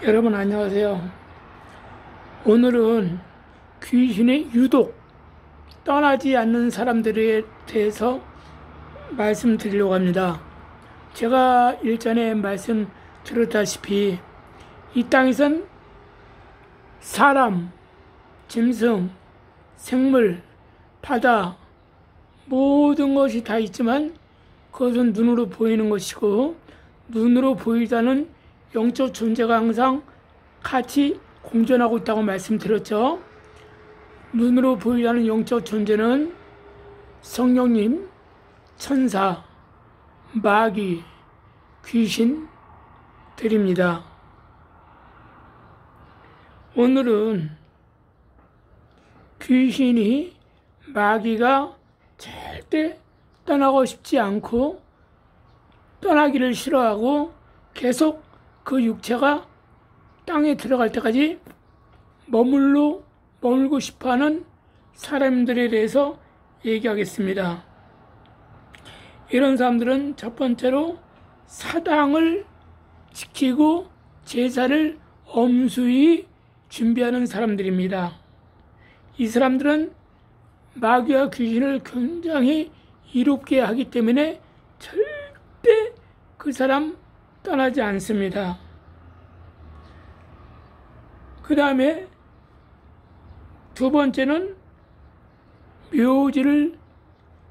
여러분 안녕하세요. 오늘은 귀신이 유독 떠나지 않는 사람들에 대해서 말씀드리려고 합니다. 제가 일전에 말씀드렸다시피 이 땅에선 사람, 짐승, 생물, 바다 모든 것이 다 있지만 그것은 눈으로 보이는 것이고 눈으로 보이자는 영적 존재가 항상 같이 공존하고 있다고 말씀드렸죠. 눈으로 보이자는 영적 존재는 성령님, 천사, 마귀, 귀신들입니다. 오늘은 귀신이 마귀가 절대 떠나고 싶지 않고 떠나기를 싫어하고 계속 그 육체가 땅에 들어갈 때까지 머물고 싶어하는 사람들에 대해서 얘기하겠습니다. 이런 사람들은 첫 번째로 사당을 지키고 제사를 엄수히 준비하는 사람들입니다. 이 사람들은 마귀와 귀신을 굉장히 이롭게 하기 때문에 절대 그 사람 떠나지 않습니다. 그 다음에 두 번째는 묘지를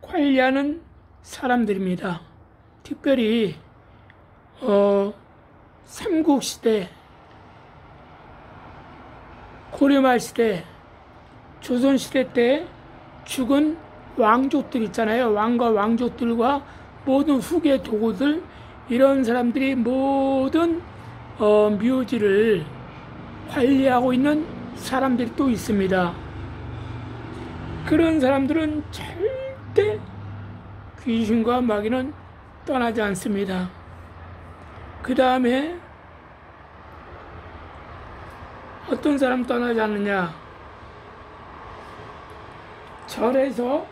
관리하는 사람들입니다. 특별히 삼국시대, 고려말시대, 조선시대 때 죽은 왕족들 있잖아요. 왕과 왕족들과 모든 후계 도구들, 이런 사람들이 모든 묘지를 관리하고 있는 사람들이 또 있습니다. 그런 사람들은 절대 귀신과 마귀는 떠나지 않습니다. 그 다음에 어떤 사람 떠나지 않느냐? 절에서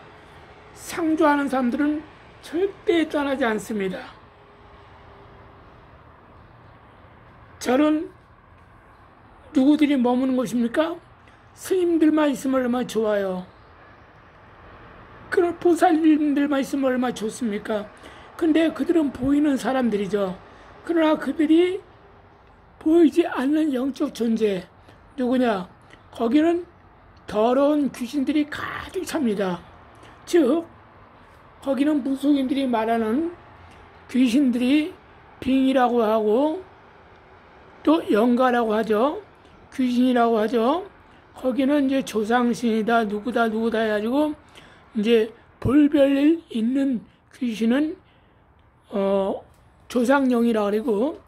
상주하는 사람들은 절대 떠나지 않습니다. 절은 누구들이 머무는 곳입니까? 스님들만 있으면 얼마나 좋아요. 그런 보살님들만 있으면 얼마나 좋습니까? 근데 그들은 보이는 사람들이죠. 그러나 그들이 보이지 않는 영적 존재, 누구냐? 거기는 더러운 귀신들이 가득 찹니다. 즉, 거기는 무속인들이 말하는 귀신들이 빙이라고 하고 또 영가라고 하죠. 귀신이라고 하죠. 거기는 이제 조상신이다, 누구다 해가지고 이제 볼별 있는 귀신은 조상영이라 그러고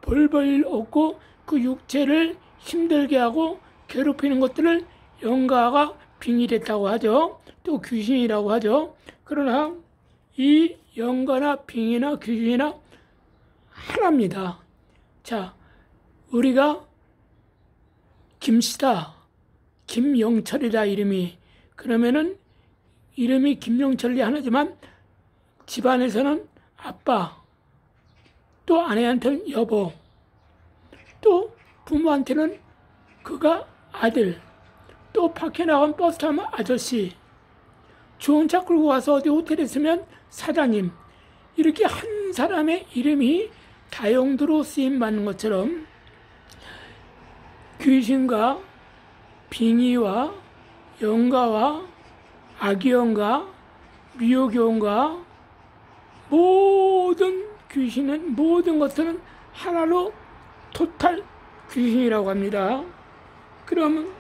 볼별 없고 그 육체를 힘들게 하고 괴롭히는 것들을 영가가 빙의됐다고 하죠. 또 귀신이라고 하죠. 그러나 이 영가나 빙의나 귀신이나 하나입니다. 자, 우리가 김씨다, 김영철이다 이름이. 그러면은 이름이 김영철이 하나지만 집안에서는 아빠, 또 아내한테는 여보, 또 부모한테는 그가 아들, 또 밖에 나가면 버스 타면 아저씨, 좋은 차 끌고 와서 어디 호텔에 있으면 사장님, 이렇게 한 사람의 이름이 다용도로 쓰임 받는 것처럼 귀신과 빙의와 영가와 악의영가, 미혹영가, 모든 귀신은, 모든 것들은 하나로 토탈 귀신이라고 합니다. 그러면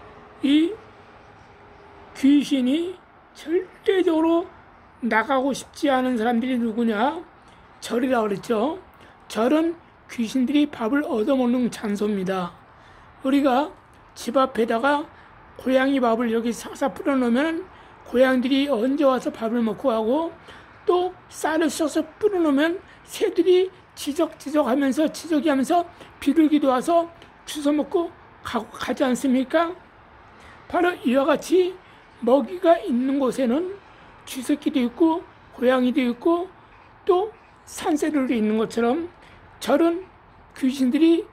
이 귀신이 절대적으로 나가고 싶지 않은 사람들이 누구냐? 절이라고 그랬죠. 절은 귀신들이 밥을 얻어먹는 장소입니다. 우리가 집 앞에다가 고양이 밥을 여기 싹싹 뿌려놓으면 고양이들이 언제 와서 밥을 먹고 하고, 또 쌀을 써서 뿌려놓으면 새들이 지적하면서 비둘기도 와서 주워 먹고 가지 않습니까? 바로 이와 같이 먹이가 있는 곳에는 쥐새끼도 있고 고양이도 있고 또 산새들도 있는 것처럼 절은 귀신들이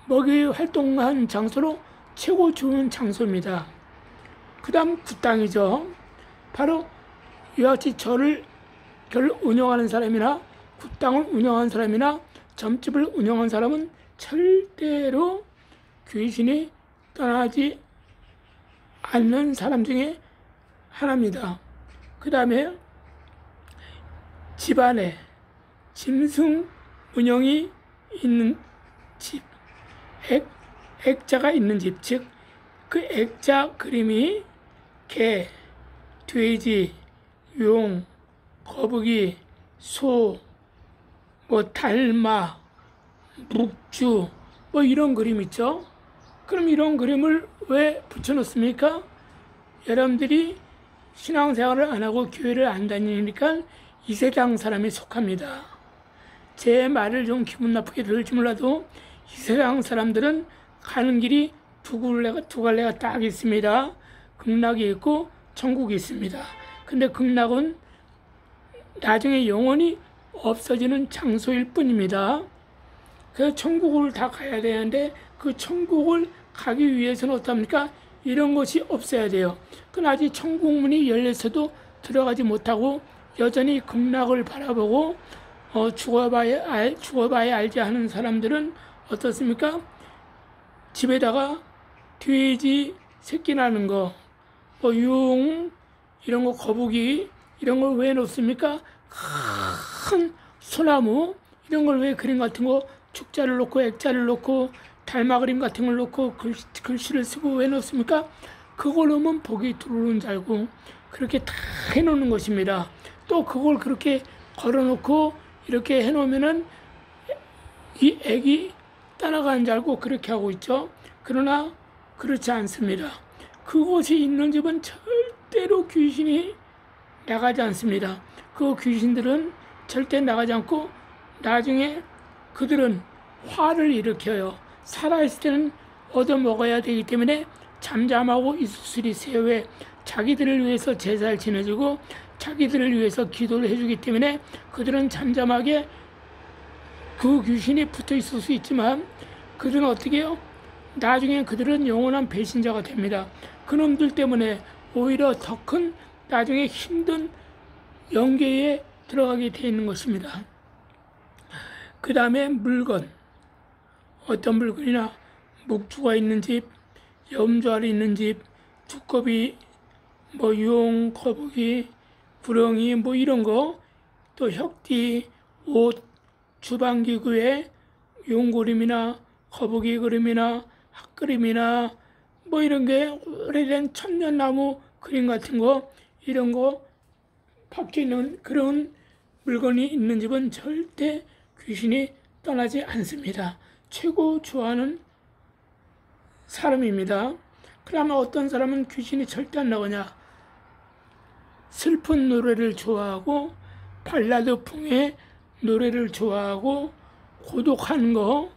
먹이 활동한 장소로 최고 좋은 장소입니다. 그 다음 굿당이죠. 바로 이와 같이 절을 운영하는 사람이나 굿당을 운영하는 사람이나 점집을 운영하는 사람은 절대로 귀신이 떠나지 않는 사람 중에 하나입니다. 그 다음에 집안에 짐승 문양이 있는 집, 액자가 있는 집, 즉 그 액자 그림이 개, 돼지, 용, 거북이, 소, 달마, 묵주, 이런 그림 있죠. 그럼 이런 그림을 왜 붙여놓습니까? 여러분들이 신앙생활을 안 하고 교회를 안 다니니까 이 세상 사람에 속합니다. 제 말을 좀 기분 나쁘게 들을지 몰라도 이 세상 사람들은 가는 길이 두 갈래가 딱 있습니다. 극락이 있고 천국이 있습니다. 근데 극락은 나중에 영원히 없어지는 장소일 뿐입니다. 그래서 천국을 다 가야 되는데 그 천국을 가기 위해서는 어떻습니까? 이런 것이 없어야 돼요. 그건 아직 천국문이 열렸어도 들어가지 못하고 여전히 극락을 바라보고 죽어봐야 알지 하는 사람들은 어떻습니까? 집에다가 돼지 새끼 나는 거, 용, 이런 거, 거북이, 이런 걸 왜 놓습니까? 큰 소나무, 이런 걸 왜 그림 같은 거, 축자를 놓고, 액자를 놓고, 달마 그림 같은 걸 놓고, 글씨를 쓰고 왜 놓습니까? 그걸 놓으면 복이 들어오는 줄 알고, 그렇게 다 해놓는 것입니다. 또 그걸 그렇게 걸어놓고, 이렇게 해놓으면은, 이 액이 따라가는 줄 알고 그렇게 하고 있죠. 그러나 그렇지 않습니다. 그곳이 있는 집은 절대로 귀신이 나가지 않습니다. 그 귀신들은 절대 나가지 않고 나중에 그들은 화를 일으켜요. 살아있을 때는 얻어먹어야 되기 때문에 잠잠하고 이쑤시리 세우에 자기들을 위해서 제사를 지내주고 자기들을 위해서 기도를 해주기 때문에 그들은 잠잠하게 그 귀신이 붙어 있을 수 있지만 그들은 어떻게 해요? 나중에 그들은 영원한 배신자가 됩니다. 그놈들 때문에 오히려 더 큰 나중에 힘든 영계에 들어가게 되어 있는 것입니다. 그 다음에 물건, 어떤 물건이나 묵주가 있는 집, 염좌리 있는 집, 두꺼비, 용, 거북이, 구렁이 이런 거, 또 혁띠, 옷, 주방기구에 용 그림이나 거북이 그림이나 핫그림이나 이런 게 오래된 천년나무 그림 같은 거 이런 거 박혀 있는 그런 물건이 있는 집은 절대 귀신이 떠나지 않습니다. 최고 좋아하는 사람입니다. 그러면 어떤 사람은 귀신이 절대 안 나오냐? 슬픈 노래를 좋아하고 발라드풍의 노래를 좋아하고 고독한 거,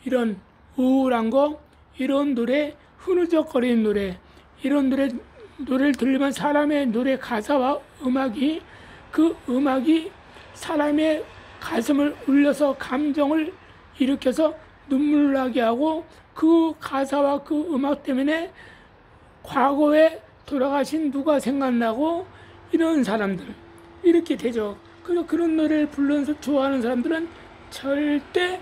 이런 우울한 거, 이런 노래, 흐느적거리는 노래, 이런 노래를 들으면 사람의 노래 가사와 그 음악이 사람의 가슴을 울려서 감정을 일으켜서 눈물 나게 하고 그 가사와 그 음악 때문에 과거에 돌아가신 누가 생각나고 이런 사람들 이렇게 되죠. 그래서 그런 노래를 불러서 좋아하는 사람들은 절대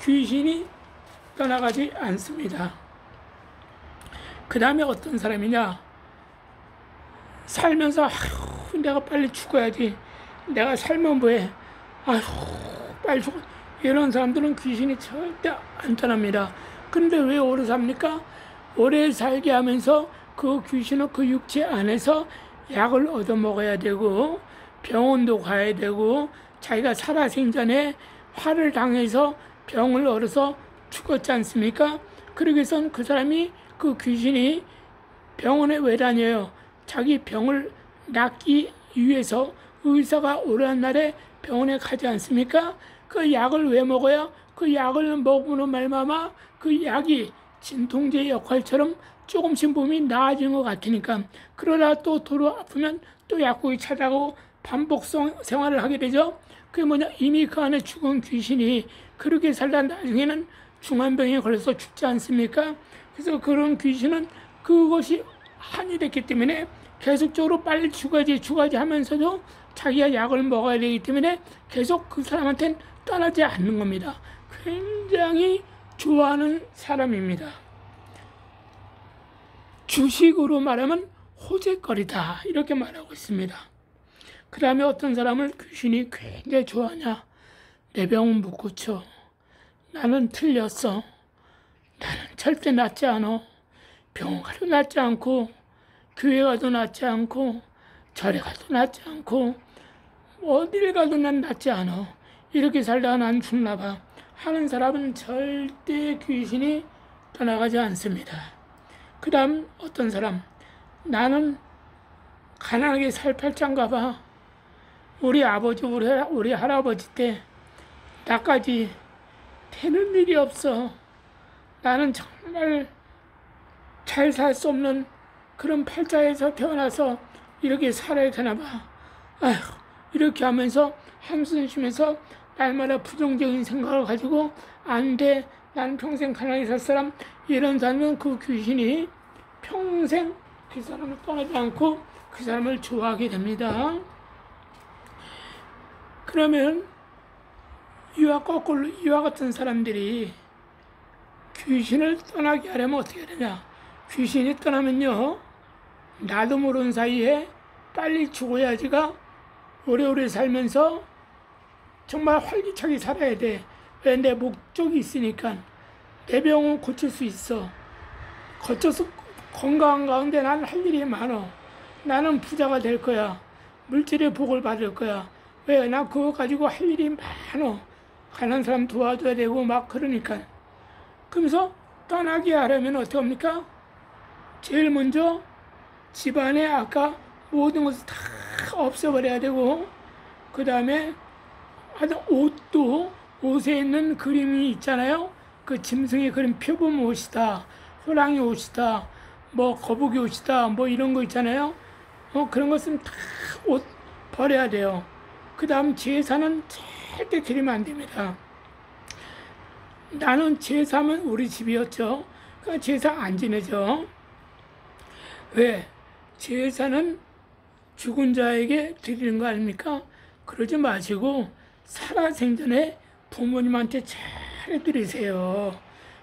귀신이 떠나가지 않습니다. 그 다음에 어떤 사람이냐? 살면서 아휴 내가 빨리 죽어야지. 내가 살면 뭐해? 아휴 빨리 죽어. 이런 사람들은 귀신이 절대 안 떠납니다. 근데 왜 오래 삽니까? 오래 살게 하면서 그 귀신은 그 육체 안에서 약을 얻어먹어야 되고 병원도 가야 되고 자기가 살아생전에 화를 당해서 병을 얻어서 죽었지 않습니까? 그러기 위해서는 그 사람이 그 귀신이 병원에 왜 다녀요? 자기 병을 낫기 위해서 의사가 오라는 날에 병원에 가지 않습니까? 그 약을 왜 먹어야? 그 약을 먹으면 말마마 그 약이 진통제 역할처럼 조금씩 몸이 나아지는 것 같으니까. 그러다 또 도로 아프면 또 약국에 찾아가고 반복 생활을 하게 되죠. 그게 뭐냐? 이미 그 안에 죽은 귀신이 그렇게 살다 나중에는 중환병에 걸려서 죽지 않습니까? 그래서 그런 귀신은 그것이 한이 됐기 때문에 계속적으로 빨리 죽어야지 하면서도 자기가 약을 먹어야 되기 때문에 계속 그 사람한테는 떠나지 않는 겁니다. 굉장히 좋아하는 사람입니다. 주식으로 말하면 호재거리다 이렇게 말하고 있습니다. 그 다음에 어떤 사람을 귀신이 굉장히 좋아하냐. 내 병은 못 고쳐. 나는 틀렸어. 나는 절대 낫지 않아. 병원 가도 낫지 않고 교회 가도 낫지 않고 절에 가도 낫지 않고 어딜 가도 난 낫지 않아. 이렇게 살다가 난 죽나 봐 하는 사람은 절대 귀신이 떠나가지 않습니다. 그 다음 어떤 사람, 나는 가난하게 살 팔짱가 봐. 우리 아버지 우리 할아버지 때 나까지 되는 일이 없어. 나는 정말 잘 살 수 없는 그런 팔자에서 태어나서 이렇게 살아야 되나 봐. 아휴, 이렇게 하면서 한숨 쉬면서 날마다 부정적인 생각을 가지고 안 돼. 나는 평생 가난하게 살 사람. 이런 사람은 그 귀신이 평생 그 사람을 떠나지 않고 그 사람을 좋아하게 됩니다. 그러면 이와 거꾸로 이와 같은 사람들이 귀신을 떠나게 하려면 어떻게 해야 되냐. 귀신이 떠나면요, 나도 모르는 사이에 빨리 죽어야지가 오래오래 살면서 정말 활기차게 살아야 돼. 왜? 내 목적이 있으니까. 내 병은 고칠 수 있어. 거쳐서 건강한 가운데 나는 할 일이 많아. 나는 부자가 될 거야. 물질의 복을 받을 거야. 왜? 나 그거 가지고 할 일이 많아. 가난한 사람 도와줘야 되고 막 그러니까. 그러면서 떠나게 하려면 어떻게 합니까? 제일 먼저 집안에 아까 모든 것을 다 없애버려야 되고, 그 다음에 하여튼 옷도, 옷에 있는 그림이 있잖아요. 그 짐승의 그림, 표범 옷이다, 호랑이 옷이다, 뭐 거북이 옷이다, 뭐 이런 거 있잖아요. 그런 것은 다 옷 버려야 돼요. 그 다음 제사는 절대 드리면 안 됩니다. 나는 제사면 우리 집이었죠. 그 제사 안 지내죠. 왜? 제사는 죽은 자에게 드리는 거 아닙니까? 그러지 마시고 살아생전에 부모님한테 잘 드리세요.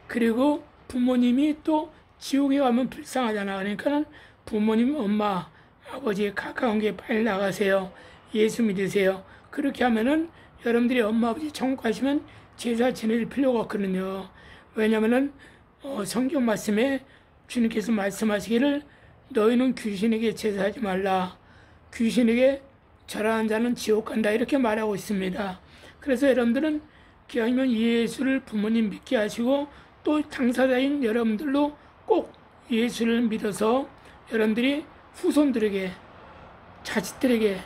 그리고 부모님이 또 지옥에 가면 불쌍하잖아. 그러니까 부모님, 엄마, 아버지 가까운 게 빨리 나가세요. 예수 믿으세요. 그렇게 하면은 여러분들이 엄마, 아버지 천국 가시면 제사 지낼 필요가 없거든요. 왜냐면은 성경 말씀에 주님께서 말씀하시기를 너희는 귀신에게 제사하지 말라. 귀신에게 절하는 자는 지옥 간다. 이렇게 말하고 있습니다. 그래서 여러분들은 기왕이면 예수를 부모님 믿게 하시고 또 당사자인 여러분들도 꼭 예수를 믿어서 여러분들이 후손들에게, 자식들에게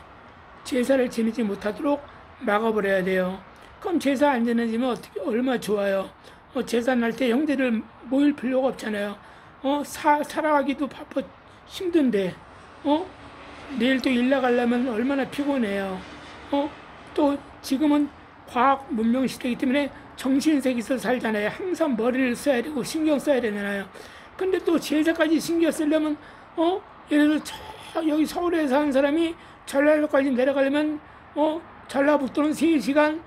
제사를 지내지 못하도록 막아버려야 돼요. 그럼 제사 안 지내지면 어떻게, 얼마나 좋아요. 제사 날 때 형제들 모일 필요가 없잖아요. 살아가기도 바빠 힘든데, 내일 또 일 나가려면 얼마나 피곤해요. 또 지금은 과학 문명 시대이기 때문에 정신세계에서 살잖아요. 항상 머리를 써야 되고 신경 써야 되잖아요. 근데 또 제사까지 신경 쓰려면, 예를 들어 여기 서울에 사는 사람이 전라도까지 내려가려면, 전라북도는 3시간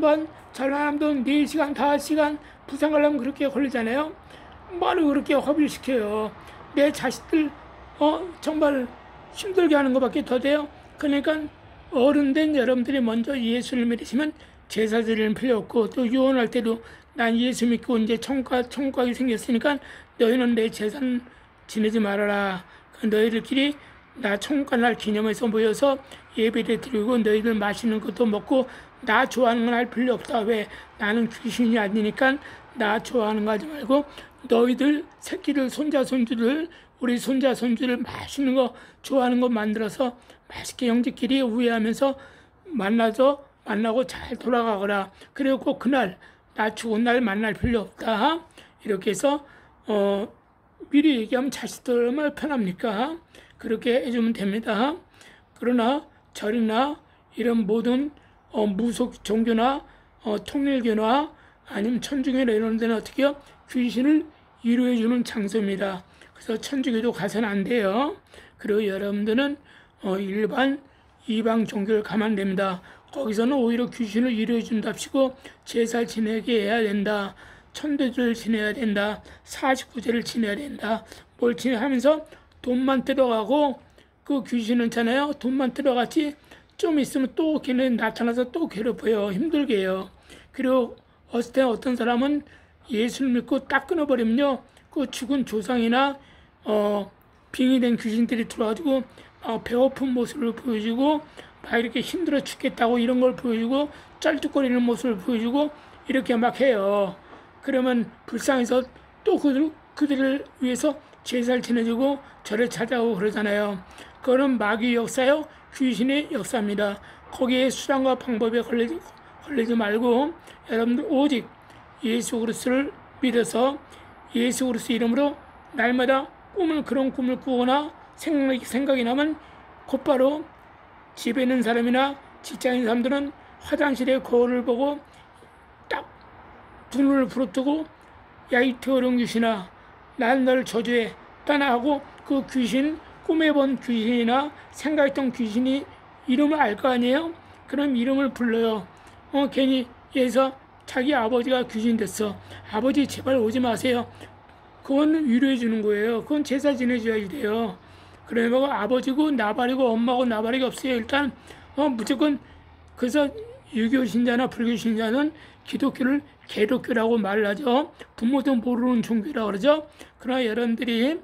반, 전라남도는 4시간, 5시간, 부산 가려면 그렇게 걸리잖아요. 말을 그렇게 허비를 시켜요. 내 자식들, 정말 힘들게 하는 것밖에 더 돼요. 그러니까 어른된 여러분들이 먼저 예수를 믿으시면 제사 드리는 필요 없고, 또 유언할 때도 난 예수 믿고 이제 천국이 생겼으니까 너희는 내 제사는 지내지 말아라. 너희들끼리 나 천국 갈 날 기념해서 모여서 예배를 드리고 너희들 맛있는 것도 먹고 나 좋아하는 건 할 필요 없다. 왜? 나는 귀신이 아니니까 나 좋아하는 거 하지 말고 너희들 새끼들, 손자, 손주들, 우리 손자, 손주를 맛있는 거 좋아하는 거 만들어서 맛있게 형제끼리 우애하면서 만나고 잘 돌아가거라. 그리고 꼭 그날 나 죽은 날 만날 필요 없다. 이렇게 해서 미리 얘기하면 자식들 얼마나 편합니까? 그렇게 해주면 됩니다. 그러나 절이나 이런 모든 무속 종교나 통일교나 아니면 천주교나 이런 데는 어떻게 해요? 귀신을 위로해주는 장소입니다. 그래서 천주교도 가서는 안 돼요. 그리고 여러분들은 일반 이방 종교를 가면 안 됩니다. 거기서는 오히려 귀신을 위로해준답시고 제사를 지내게 해야 된다. 천도제를 지내야 된다. 49제를 지내야 된다. 뭘 지내하면서 돈만 들어가고 그 귀신은 있잖아요. 돈만 들어갔지 좀 있으면 또 걔는 나타나서 또 괴롭혀요. 힘들게 해요. 그리고 어떨 때 어떤 사람은 예수를 믿고 딱 끊어버리면요. 그 죽은 조상이나 빙이 된 귀신들이 들어와가지고 배고픈 모습을 보여주고 막 이렇게 힘들어 죽겠다고 이런 걸 보여주고 쩔뚝거리는 모습을 보여주고 이렇게 막 해요. 그러면 불쌍해서 또 그들을 위해서 제사를 지내주고 절에 찾아오고 그러잖아요. 그거는 마귀의 역사요. 귀신의 역사입니다. 거기에 수단과 방법에 걸리지 말고 여러분들 오직 예수 그리스도를 믿어서 예수 그리스도 이름으로 날마다 그런 꿈을 꾸거나 생각이 나면 곧바로 집에 있는 사람이나 직장인 사람들은 화장실에 거울을 보고 딱 두 눈을 부릅뜨고 야 이 더러운 귀신아 난 너를 저주해 떠나하고 그 귀신 꿈에 본 귀신이나 생각했던 귀신이 이름을 알 거 아니에요? 그럼 이름을 불러요. 괜히 얘서 자기 아버지가 귀신 됐어. 아버지 제발 오지 마세요. 그건 위로해 주는 거예요. 그건 제사 지내줘야 돼요. 그러면 아버지고 나발이고 엄마고 나발이 없어요. 일단 무조건 그래서 유교 신자나 불교 신자는 기독교를 개독교라고 말을 하죠. 부모도 모르는 종교라고 그러죠. 그러나 여러분들이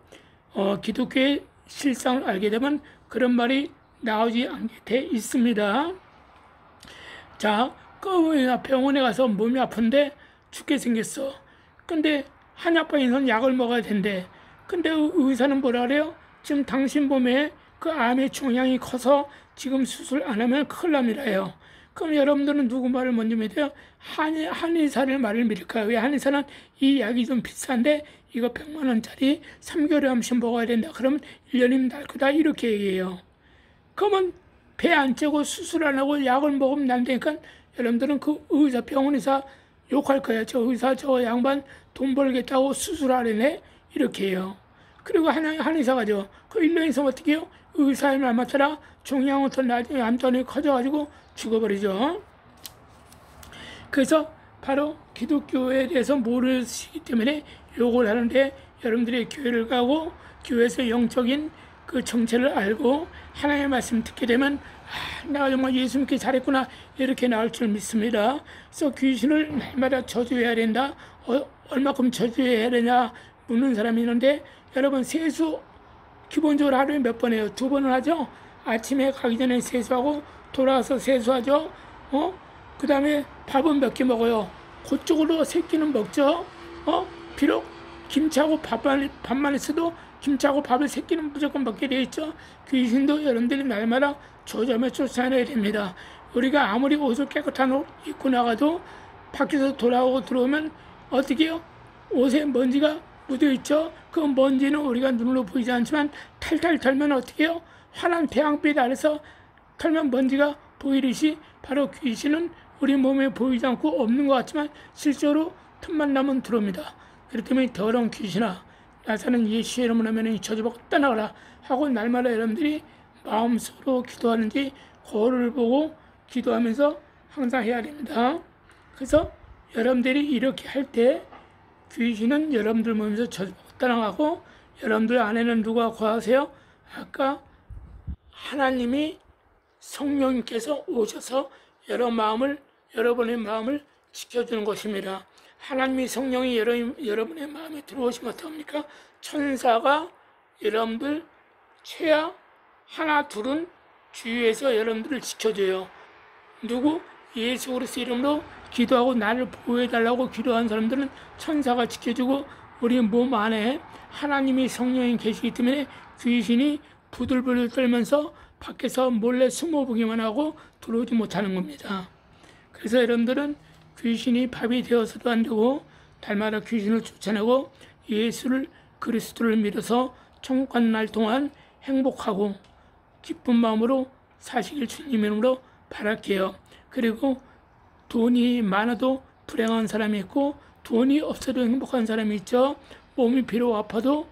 기독교의 실상을 알게 되면 그런 말이 나오지 않게 돼 있습니다. 자, 병원에 가서 몸이 아픈데 죽게 생겼어. 근데 한약방에서는 약을 먹어야 된대. 근데 의사는 뭐라 그래요? 지금 당신 몸에 그 암의 종양이 커서 지금 수술 안 하면 큰일 납니다요. 그럼 여러분들은 누구 말을 먼저 믿어요? 한의사를 말을 믿을까요? 왜 한의사는 이 약이 좀 비싼데 이거 100만 원짜리 3개월에 한 번씩 먹어야 된다. 그러면 1년이면 날 거다. 이렇게 얘기해요. 그러면 배 안 째고 수술 안 하고 약을 먹으면 난다니까 여러분들은 그 의사, 병원의사 욕할 거야. 저 의사 저 양반 돈 벌겠다고 수술하려네? 이렇게 해요. 그리고 한의사가죠. 그 1년 있으면 어떻게 해요? 의사의 말 맞춰라. 종양부터 나중에 암전이 커져가지고 죽어버리죠. 그래서 바로 기독교에 대해서 모르시기 때문에 욕을 하는데 여러분들이 교회를 가고 교회에서 영적인 그 정체를 알고 하나님의 말씀 듣게 되면 내가 정말 예수 믿기 잘했구나 이렇게 나올 줄 믿습니다. 그래서 귀신을 날마다 저주해야 된다. 얼마큼 저주해야 되냐 묻는 사람이 있는데 여러분 세수 기본적으로 하루에 몇 번 해요? 2번을 하죠. 아침에 가기 전에 세수하고 돌아와서 세수하죠. 그 다음에 밥은 몇 개 먹어요? 그쪽으로 3끼는 먹죠. 비록 김치하고 밥만 있어도 김치하고 밥을 3끼는 무조건 먹게 되어 있죠. 귀신도 여러분들이 날마다 저점에 쫓아내야 됩니다. 우리가 아무리 옷을 깨끗한 옷 입고 나가도 밖에서 돌아오고 들어오면 어떻게 해요? 옷에 먼지가 묻어있죠. 그 먼지는 우리가 눈으로 보이지 않지만 탈탈 털면 어떻게 해요? 환한 태양빛 아래서 털면 먼지가 보이듯이 바로 귀신은 우리 몸에 보이지 않고 없는 것 같지만 실제로 틈만 나면 들어옵니다. 그렇기 때문에 더러운 귀신아 나사는 예수의 이름으로 하면 저주받고 떠나가라 하고 날마다 여러분들이 마음속으로 기도하는지 거울을 보고 기도하면서 항상 해야 됩니다. 그래서 여러분들이 이렇게 할 때 귀신은 여러분들 몸에서 저주받고 떠나가고 여러분들 안에는 누가 거하세요? 아까 하나님이 성령님께서 오셔서 여러분의 마음을 지켜주는 것입니다. 하나님이 성령이 여러분의 마음에 들어오시면 어떡합니까? 천사가 여러분들 최하 하나 둘은 주위에서 여러분들을 지켜줘요. 누구? 예수 그리스도 이름으로 기도하고 나를 보호해달라고 기도한 사람들은 천사가 지켜주고 우리 몸 안에 하나님이 성령이 계시기 때문에 귀신이 부들부들 떨면서 밖에서 몰래 숨어보기만 하고 들어오지 못하는 겁니다. 그래서 여러분들은 귀신이 밥이 되어서도 안 되고 달마다 귀신을 쫓아내고 예수를 그리스도를 믿어서 천국 가는 날 동안 행복하고 기쁜 마음으로 사시길 주님 이름으로 바랄게요. 그리고 돈이 많아도 불행한 사람이 있고 돈이 없어도 행복한 사람이 있죠. 몸이 비록 아파도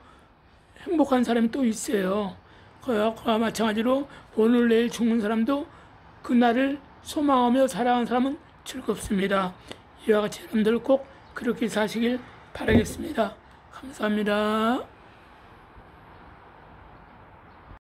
행복한 사람이 또 있어요. 그와 마찬가지로 오늘 내일 죽는 사람도 그날을 소망하며 살아가는 사람은 즐겁습니다. 이와 같이 여러분들 꼭 그렇게 사시길 바라겠습니다. 감사합니다.